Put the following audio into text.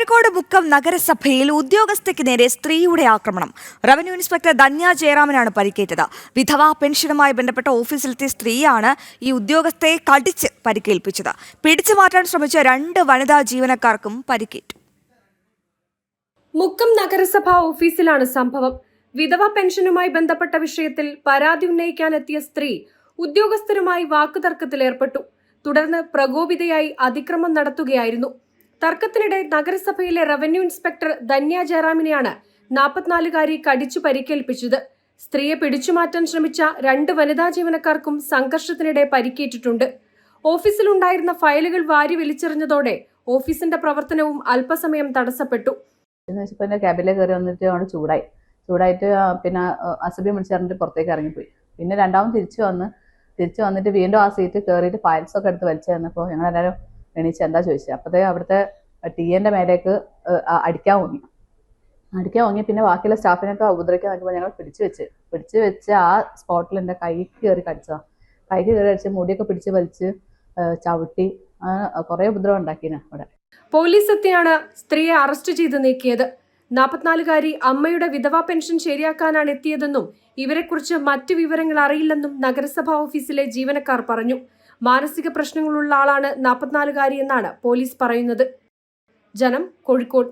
കോഴിക്കോട് മുക്കം നഗരസഭയിൽ ഉദ്യോഗസ്ഥയ്ക്ക് നേരെ സ്ത്രീയുടെ ആക്രമണം. റവന്യൂ ഇൻസ്പെക്ടർ ധന്യ ജയറാമിനാണ് പരിക്കേറ്റത്. വിധവാ പെൻഷനുമായി ബന്ധപ്പെട്ട ഓഫീസിലെത്തിയ സ്ത്രീയാണ് ഈ ഉദ്യോഗസ്ഥയെ കടിച്ച് പരിക്കേൽപ്പിച്ചത്. പിടിച്ചു മാറ്റാൻ ശ്രമിച്ച 2 വനിതാ ജീവനക്കാർക്കും പരിക്കേറ്റു. മുക്കം നഗരസഭാ ഓഫീസിലാണ് സംഭവം. വിധവാ പെൻഷനുമായി ബന്ധപ്പെട്ട വിഷയത്തിൽ പരാതി ഉന്നയിക്കാനെത്തിയ സ്ത്രീ ഉദ്യോഗസ്ഥരുമായി വാക്കുതർക്കത്തിലേർപ്പെട്ടു. തുടർന്ന് പ്രകോപിതയായി അതിക്രമം നടത്തുകയായിരുന്നു. തർക്കത്തിനിടെ നഗരസഭയിലെ റവന്യൂ ഇൻസ്പെക്ടർ ധന്യ ജയറാമിനെയാണ് 44-കാരി കടിച്ചു പരിക്കേൽപ്പിച്ചത്. സ്ത്രീയെ പിടിച്ചുമാറ്റാൻ ശ്രമിച്ച 2 വനിതാ ജീവനക്കാർക്കും സംഘർഷത്തിനിടെ പരിക്കേറ്റിട്ടുണ്ട്. ഓഫീസിലുണ്ടായിരുന്ന ഫയലുകൾ വാരി വലിച്ചെറിഞ്ഞതോടെ ഓഫീസിന്റെ പ്രവർത്തനവും അല്പസമയം തടസ്സപ്പെട്ടു. ക്യാബിലെ കയറി വന്നിട്ട് ചൂടായിട്ട് പിന്നെ അസഭ്യം വിളിച്ച് പറഞ്ഞിട്ട് പുറത്തേക്ക് ഇറങ്ങിപ്പോയി. പിന്നെ രണ്ടാമത് തിരിച്ചു വന്നിട്ട് വീണ്ടും ആ സീറ്റ് കയറിയിട്ട് ഫയൽസൊക്കെ എടുത്ത് വലിച്ചു തന്നപ്പോൾ ഞങ്ങളെല്ലാവരും എണീച്ച് എന്താ ചോദിച്ചത്. അപ്പോഴത്തെ അവിടുത്തെ TAന്റെ മേലേക്ക് അടിക്കാൻ വാങ്ങി. പിന്നെ ബാക്കിയുള്ള സ്റ്റാഫിനൊക്കെ ഉപദ്രവിക്കാൻ നോക്കുമ്പോൾ ഞങ്ങൾ പിടിച്ചു വെച്ച് ആ സ്പോട്ടിൽ എൻ്റെ കൈക്ക് കയറി കടിച്ച് മുടിയൊക്കെ പിടിച്ച് വലിച്ച് ചവിട്ടി കുറേ ഉപദ്രവം ഉണ്ടാക്കിന് അവിടെ. പോലീസ് എത്തിയാണ് സ്ത്രീയെ അറസ്റ്റ് ചെയ്ത് നീക്കിയത്. 44-കാരി അമ്മയുടെ വിധവാ പെൻഷൻ ശരിയാക്കാനാണ് എത്തിയതെന്നും ഇവരെക്കുറിച്ച് മറ്റു വിവരങ്ങൾ അറിയില്ലെന്നും നഗരസഭാ ഓഫീസിലെ ജീവനക്കാർ പറഞ്ഞു. മാനസിക പ്രശ്നങ്ങളുള്ള ആളാണ് 44-കാരി എന്നാണ് പോലീസ് പറയുന്നത്. ജനം, കോഴിക്കോട്.